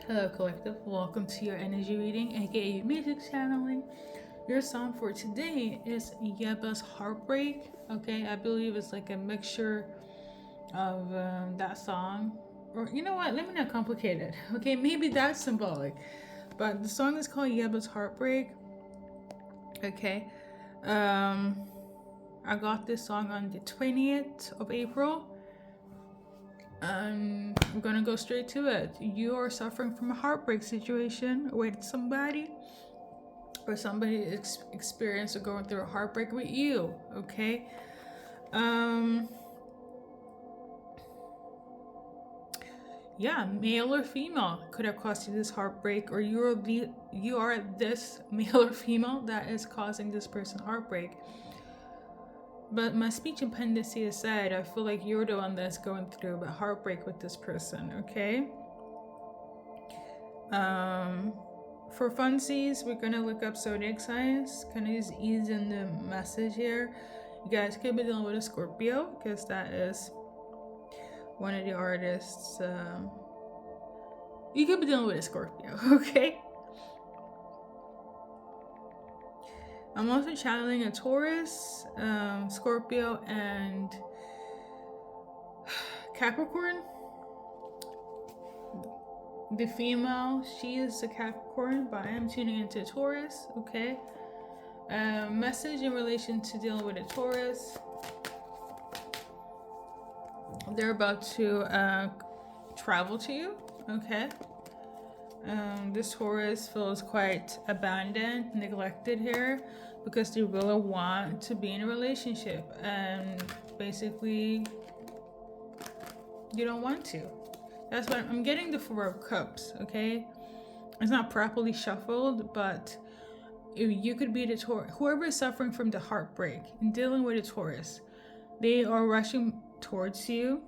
Hello, collective. Welcome to your energy reading, aka music channeling. Your song for today is Yeba's Heartbreak. Okay, I believe it's like a mixture of that song. Or, you know what? Let me not complicate it. Okay, maybe that's symbolic. But the song is called Yeba's Heartbreak. Okay. I got this song on the 20th of April. I'm gonna go straight to it. You are suffering from a heartbreak situation with somebody, or somebody experienced or going through a heartbreak with you. Okay. Um. Yeah, male or female could have caused you this heartbreak, or you are this male or female that is causing this person heartbreak. But my speech impendency aside, I feel like you're the one that's going through a heartbreak with this person, okay? For funsies, we're gonna look up zodiac signs, kind of just ease in the message here. You guys could be dealing with a Scorpio, because that is one of the artists. You could be dealing with a Scorpio, okay? I'm also channeling a Taurus, Scorpio, and Capricorn. The female, she is a Capricorn, but I am tuning into Taurus, okay? Message in relation to dealing with a Taurus. They're about to travel to you, okay? This Taurus feels quite abandoned, neglected here, because they really want to be in a relationship, and basically you don't want to. That's what I'm getting. The Four of Cups, okay? It's not properly shuffled, but you could be the Taurus. Whoever is suffering from the heartbreak and dealing with a Taurus, they are rushing towards you,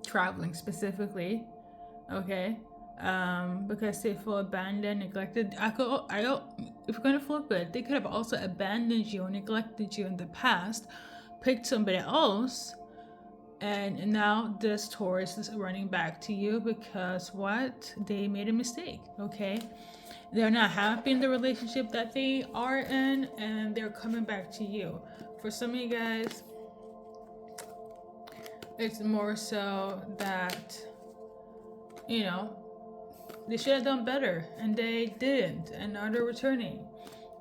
traveling specifically, okay? Because they feel abandoned, neglected. If you're gonna flip it, they could have also abandoned you or neglected you in the past, picked somebody else, and now this Taurus is running back to you because what? They made a mistake, okay? They're not happy in the relationship that they are in, and they're coming back to you. For some of you guys, it's more so that, you know, they should have done better, and they didn't, and now they're returning,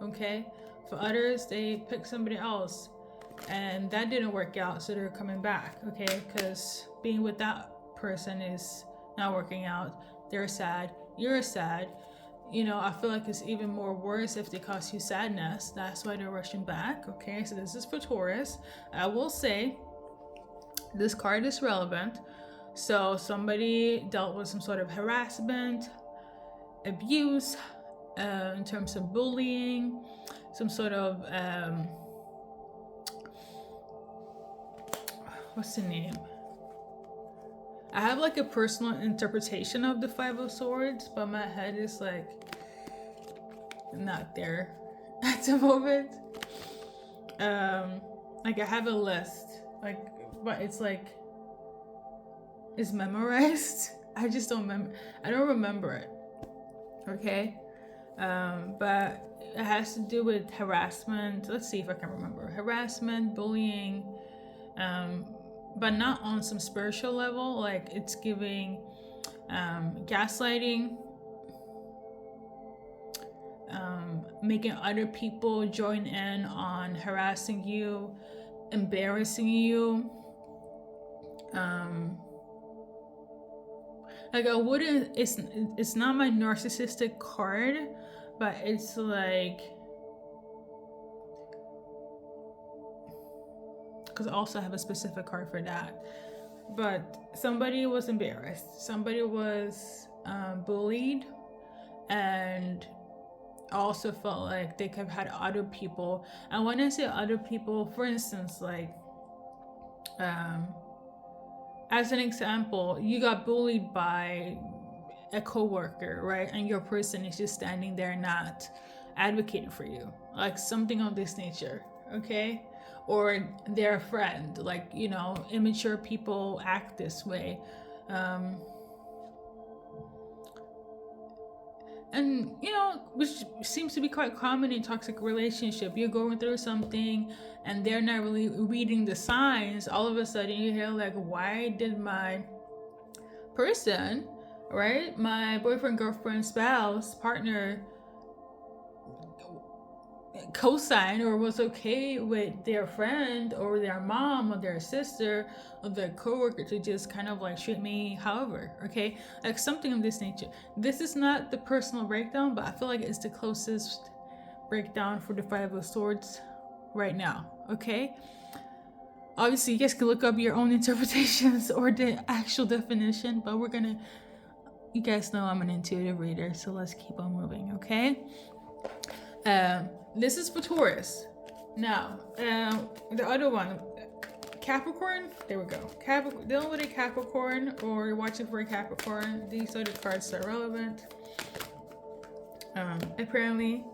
okay? For others, they picked somebody else, and that didn't work out, so they're coming back, okay? Because being with that person is not working out. They're sad, you're sad. You know, I feel like it's even more worse if they cause you sadness. That's why they're rushing back, okay? So this is for Taurus. I will say this card is relevant. So somebody dealt with some sort of harassment, abuse, in terms of bullying, some sort of what's the name? I have like a personal interpretation of the Five of Swords, but my head is like not there at the moment. Like I have a list, like, but it's like it's memorized. I just don't remember. I don't remember it. Okay, but it has to do with harassment. Let's see if I can remember. Harassment, bullying, but not on some spiritual level. Like it's giving gaslighting, making other people join in on harassing you, embarrassing you. Like I wouldn't. It's not my narcissistic card, but it's like, because I also have a specific card for that. But somebody was embarrassed. Somebody was bullied, and also felt like they could have had other people. And when I say other people, for instance, like, as an example, you got bullied by a coworker, right? And your person is just standing there not advocating for you, like something of this nature, okay? Or their friend, like, you know, immature people act this way. And you know, which seems to be quite common in toxic relationship. You're going through something and they're not really reading the signs. All of a sudden you hear like, why did my person, right, my boyfriend, girlfriend, spouse, partner, co-sign or was okay with their friend or their mom or their sister or their coworker to just kind of like treat me however, okay, like something of this nature. This is not the personal breakdown, but I feel like it's the closest breakdown for the Five of Swords right now, okay. Obviously you guys can look up your own interpretations or the actual definition, but you guys know I'm an intuitive reader, so let's keep on moving, okay. This is for Taurus. Now, the other one, Capricorn. There we go. Dealing with a Capricorn, or you're watching for a Capricorn. These are the cards that are relevant. Apparently,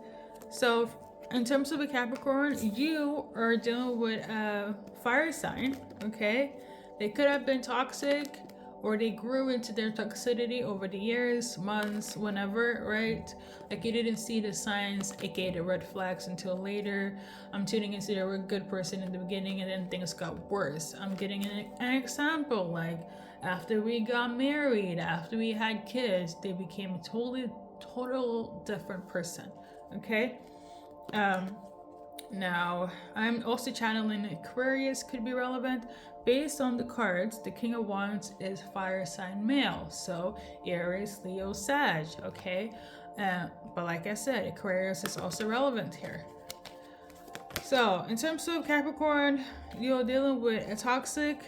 so in terms of a Capricorn, you are dealing with a fire sign. Okay, they could have been toxic, or they grew into their toxicity over the years, months, whenever, right? Like you didn't see the signs, aka the red flags, until later. I'm tuning into they were a good person in the beginning and then things got worse. I'm getting an example, like after we got married, after we had kids, they became a total different person, okay? Now, I'm also channeling Aquarius, could be relevant. Based on the cards, the King of Wands is fire sign male, so Aries, Leo, Sag, okay? But like I said, Aquarius is also relevant here. So, in terms of Capricorn, you're dealing with a toxic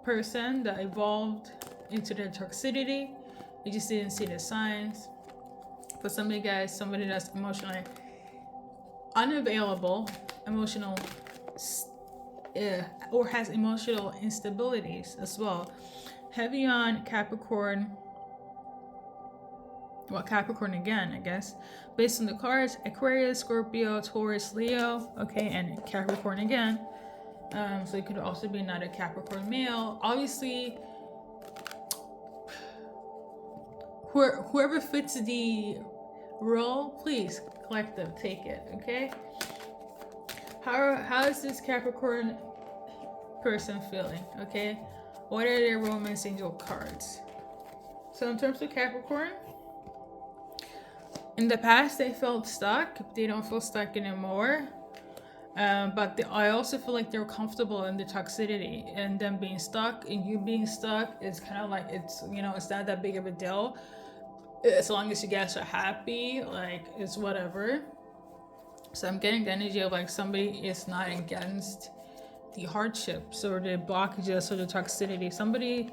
person that evolved into their toxicity. You just didn't see the signs. For some of you guys, somebody that's emotionally unavailable, or has emotional instabilities as well. Heavy on Capricorn. Well, Capricorn again, I guess. Based on the cards, Aquarius, Scorpio, Taurus, Leo, okay, and Capricorn again. So it could also be another Capricorn male. Obviously, whoever fits the role, please, collective, take it, okay? How is this Capricorn person feeling, okay? What are their romance angel cards? So in terms of Capricorn, in the past they felt stuck. They don't feel stuck anymore. But I also feel like they're comfortable in the toxicity, and them being stuck and you being stuck is kind of like, it's, you know, it's not that big of a deal. As long as you guys are happy, like, it's whatever. So I'm getting the energy of like somebody is not against the hardships or the blockages or the toxicity. Somebody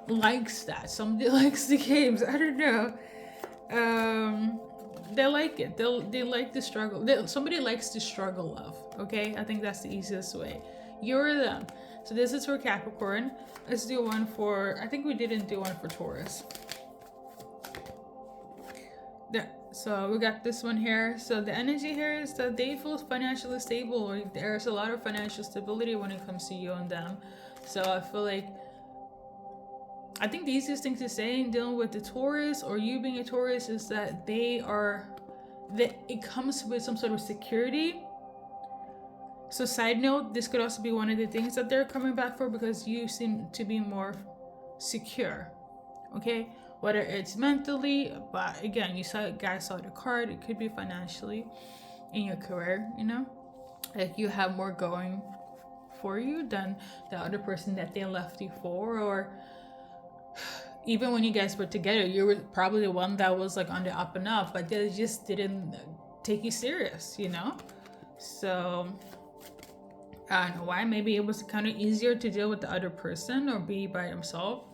likes that. Somebody likes the games. I don't know. They like it. They like the struggle. Somebody likes the struggle of. Okay, I think that's the easiest way. You're them. So this is for Capricorn. Let's do one for. I think we didn't do one for Taurus. There. So we got this one here. So the energy here is that they feel financially stable, or there's a lot of financial stability when it comes to you and them. So I feel like, I think the easiest thing to say in dealing with the Taurus, or you being a Taurus, is that it comes with some sort of security. So side note, this could also be one of the things that they're coming back for, because you seem to be more secure, okay? Whether it's mentally, but again, guys saw the card, it could be financially, in your career, you know? Like you have more going for you than the other person that they left you for, or even when you guys were together, you were probably the one that was like on the up and up, but they just didn't take you serious, you know? So I don't know why. Maybe it was kind of easier to deal with the other person or be by himself.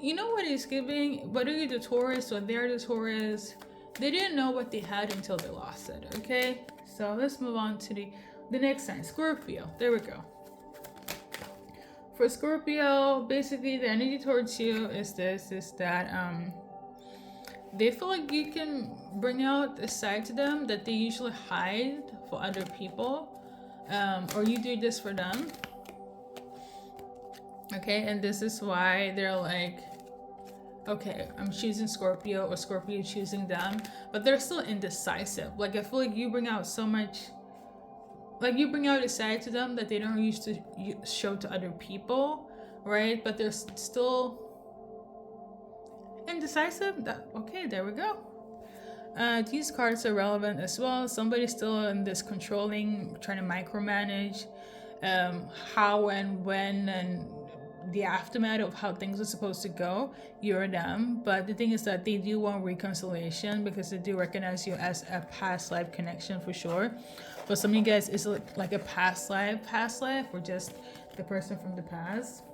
You know what it's giving? Whether you're the Taurus or they're the Taurus, they didn't know what they had until they lost it, okay? So let's move on to the next sign, Scorpio. There we go. For Scorpio, basically the energy towards you is that they feel like you can bring out a side to them that they usually hide for other people, or you do this for them. Okay, and this is why they're like, okay, I'm choosing Scorpio or Scorpio choosing them, but they're still indecisive. Like, I feel like you bring out so much, like you bring out a side to them that they don't used to show to other people, right? But they're still indecisive. Okay, there we go. These cards are relevant as well. Somebody's still in this controlling, trying to micromanage how and when and the aftermath of how things are supposed to go. You're them. But the thing is that they do want reconciliation because they do recognize you as a past life connection for sure. But some of you guys is like a past life, or just the person from the past.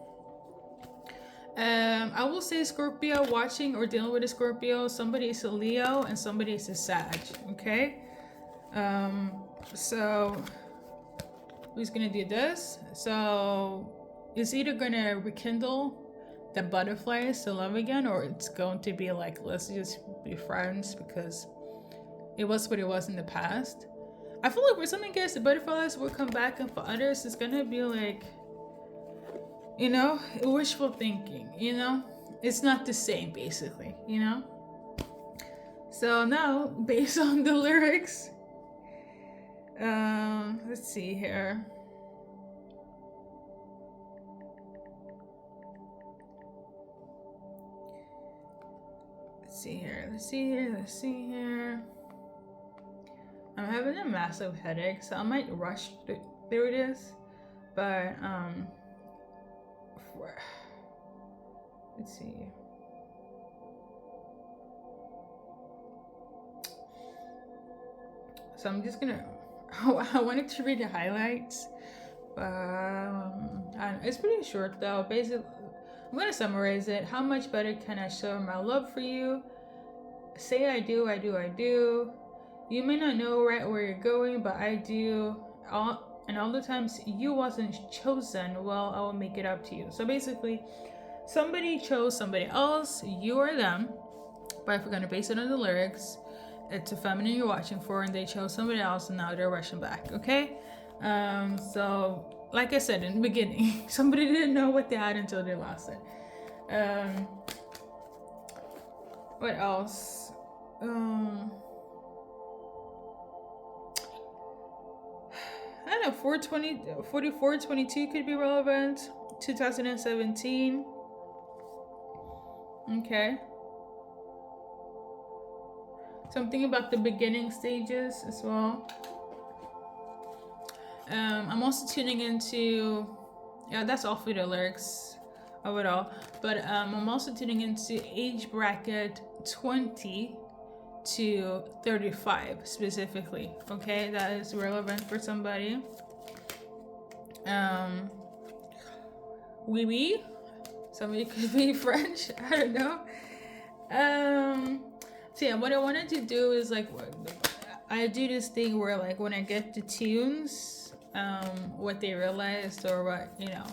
I will say Scorpio watching or dealing with a Scorpio, somebody is a Leo and somebody is a Sag, okay? So who's gonna do this? So it's either gonna rekindle the butterflies to love again, or it's going to be like, let's just be friends because it was what it was in the past. I feel like for some of you guys, the butterflies will come back, and for others, it's gonna be like, you know, wishful thinking, you know? It's not the same, basically, you know? So now, based on the lyrics, let's see here. Let's see here. I'm having a massive headache, so I might rush through this, but, let's see. So I'm just gonna, I wanted to read the highlights, it's pretty short though. Basically, I'm gonna summarize it. How much better can I show my love for you? Say I do, I do, I do. You may not know right where you're going, but I do. And all the times you wasn't chosen, well, I will make it up to you. So basically, somebody chose somebody else, you or them, but if we're gonna base it on the lyrics, it's a feminine you're watching for, and they chose somebody else, and now they're rushing back, okay? So, like I said in the beginning, somebody didn't know what they had until they lost it. What else? I don't know, 4422 could be relevant. 2017. Okay. Something about the beginning stages as well. I'm also tuning into, yeah, that's all for the lyrics of it all. But I'm also tuning into age bracket 20 to 35 specifically. Okay, that is relevant for somebody. Oui. Somebody could be French. I don't know. So yeah, what I wanted to do is like, I do this thing where like when I get the tunes, what they realized or what, you know,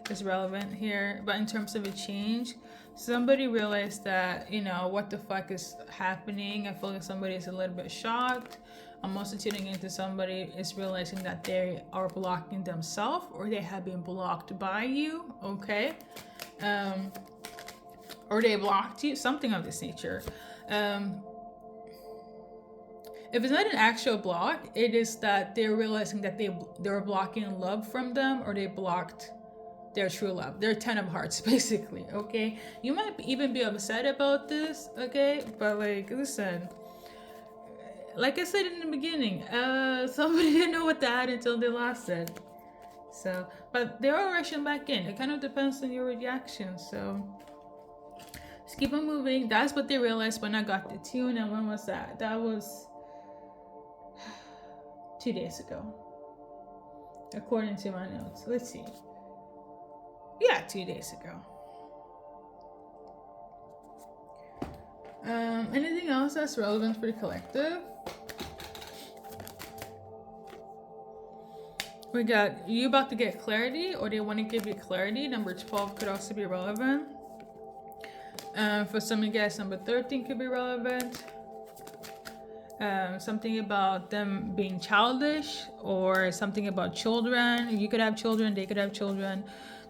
is relevant here. But in terms of a change, somebody realized that, you know, what the fuck is happening. I feel like somebody is a little bit shocked. I'm also tuning into somebody is realizing that they are blocking themselves or they have been blocked by you, okay? Or they blocked you, something of this nature. If it's not an actual block, it is that they're realizing that they're blocking love from them, or they blocked their true love. They're 10 of hearts, basically, okay? You might even be upset about this, okay? But like, listen, like I said in the beginning, somebody didn't know what to add until they lost it. So, but they are rushing back in. It kind of depends on your reaction, so just keep on moving. That's what they realized when I got the tune. And when was that? That was 2 days ago, according to my notes. Let's see. Yeah, 2 days ago. Anything else that's relevant for the collective? We got you about to get clarity, or they want to give you clarity. Number 12 could also be relevant. For some of you guys, number 13 could be relevant. Something about them being childish, or something about children. You could have children, they could have children.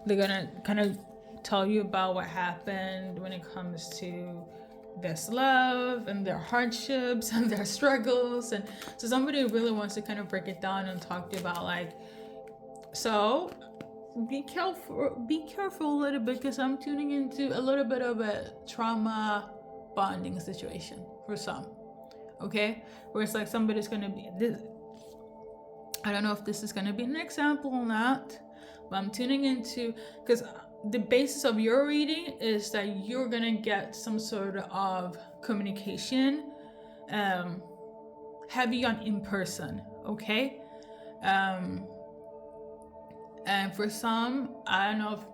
They're gonna kind of tell you about what happened when it comes to this love and their hardships and their struggles. And so somebody really wants to kind of break it down and talk to you about like, so be careful a little bit, because I'm tuning into a little bit of a trauma bonding situation for some. Okay, where it's like somebody's gonna be this, I don't know if this is gonna be an example or not, but I'm tuning into, because the basis of your reading is that you're gonna get some sort of communication heavy on in person. Okay, and for some, I don't know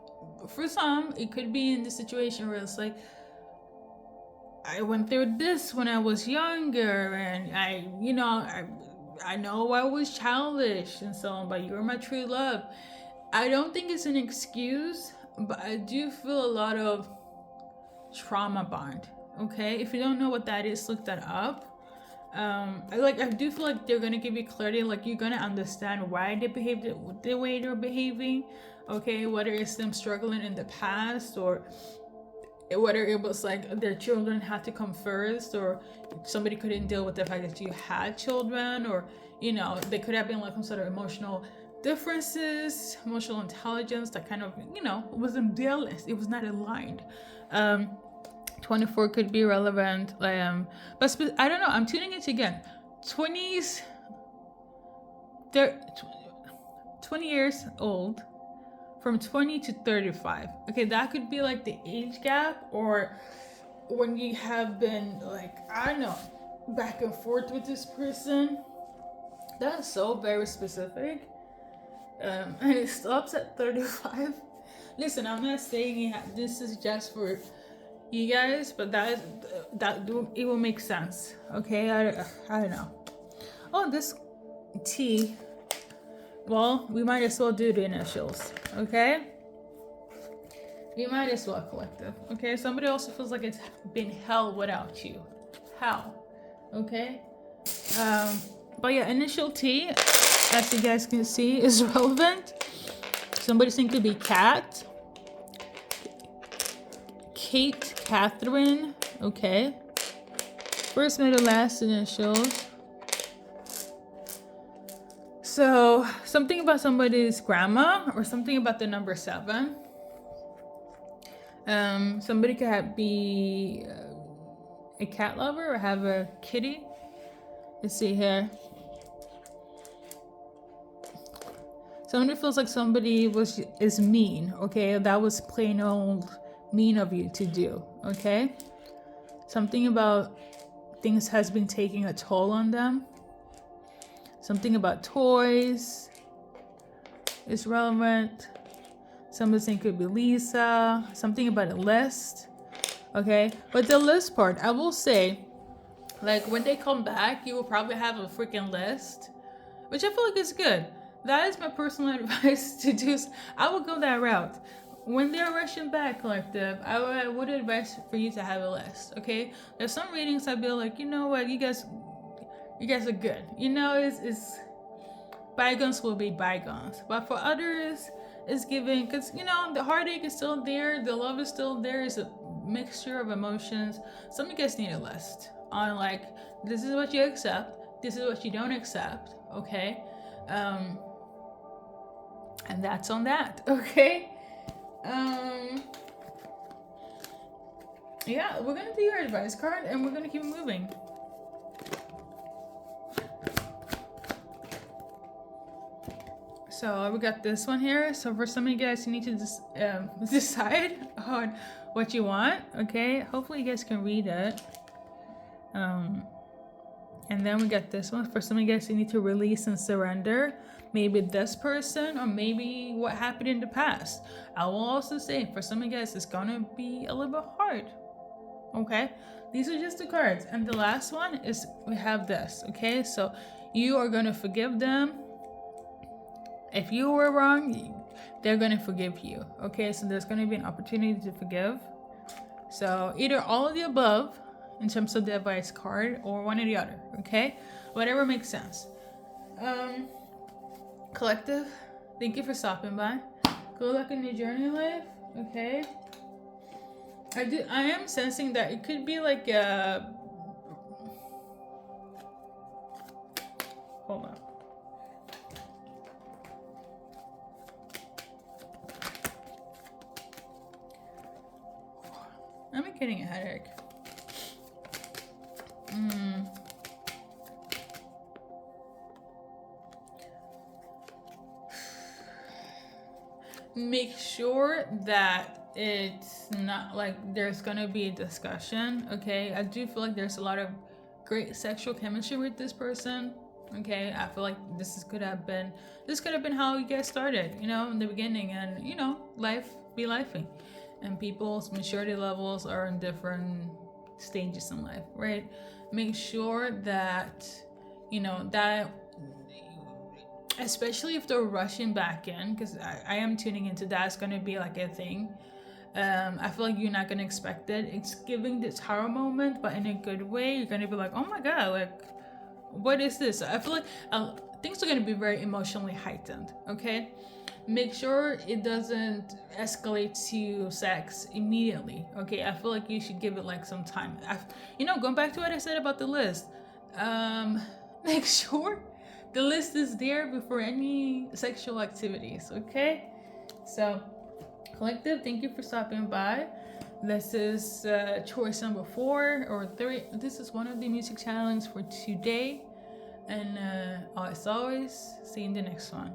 if, for some it could be in the situation where it's like, I went through this when I was younger, and I know I was childish and so on, but you're my true love. I don't think it's an excuse, but I do feel a lot of trauma bond. Okay, if you don't know what that is, look that up. I do feel like they're gonna give you clarity, like you're gonna understand why they behaved the way they're behaving. Okay, whether it's them struggling in the past, or whether it was like their children had to come first, or somebody couldn't deal with the fact that you had children, or they could have been like some sort of emotional differences, emotional intelligence that kind of wasn't balanced. It was not aligned. 24 could be relevant, but I don't know. I'm tuning into again. 20s, they're 20 years old, from 20 to 35. Okay, that could be like the age gap, or when you have been like, I don't know, back and forth with this person. That's so very specific. And it stops at 35. Listen, I'm not saying this is just for you guys, but that it will make sense. Okay, I don't know. Oh, this T. Well, we might as well do the initials. Okay, we might as well, collective. Okay, somebody also feels like it's been hell without you. Hell. Okay. But yeah, initial T, as you guys can see, is relevant. Somebody's name could be Kat, Kate, Catherine. Okay. First, middle, last initials. So something about somebody's grandma, or something about the number 7. Somebody could be a cat lover or have a kitty. Let's see here. Somebody feels like somebody is mean. Okay, that was plain old mean of you to do. Okay, something about things has been taking a toll on them. Something about toys is relevant. Somebody's name could be Lisa. Something about a list. Okay, but the list part, I will say, like when they come back, you will probably have a freaking list, which I feel like is good. That is my personal advice to do. I would go that route. When they're rushing back, collective, I would advise for you to have a list. Okay, there's some readings I'd be like, you know what, you guys are good. It's bygones will be bygones. But for others, it's giving, because the heartache is still there, the love is still there. It's a mixture of emotions. Some of you guys need a list on like, this is what you accept, this is what you don't accept. Okay, and that's on that. Okay. Yeah, we're gonna do your advice card and we're gonna keep moving. So we got this one here. So for some of you guys, you need to just decide on what you want. Okay, hopefully you guys can read it. And then we got this one. For some of you guys, you need to release and surrender. Maybe this person, or maybe what happened in the past. I will also say, for some of you guys, it's gonna be a little bit hard. Okay, these are just the cards. And the last one is, we have this. Okay, so you are gonna forgive them. If you were wrong, they're gonna forgive you. Okay, so there's gonna be an opportunity to forgive. So either all of the above, in terms of the advice card, or one or the other. Okay, whatever makes sense. Collective, thank you for stopping by. Good luck in your journey in life. Okay. I am sensing that it could be like a, hold on. I'm getting a headache. Make sure that it's not like there's gonna be a discussion. Okay, I do feel like there's a lot of great sexual chemistry with this person. Okay, I feel like this could have been how you guys started, you know, in the beginning, and you know, life be lifing, and people's maturity levels are in different stages in life, right? Make sure that you know that, especially if they're rushing back in, because I am tuning into that's going to be like a thing. I feel like you're not going to expect it. It's giving this horror moment, but in a good way. You're going to be like, oh my god, like, what is this? I feel like things are going to be very emotionally heightened. Okay, make sure it doesn't escalate to sex immediately. Okay, I feel like you should give it like some time. Going back to what I said about the list, make sure the list is there before any sexual activities. Okay, so collective, thank you for stopping by. This is choice number 4 or 3. This is one of the music challenge for today, and as always, see you in the next one.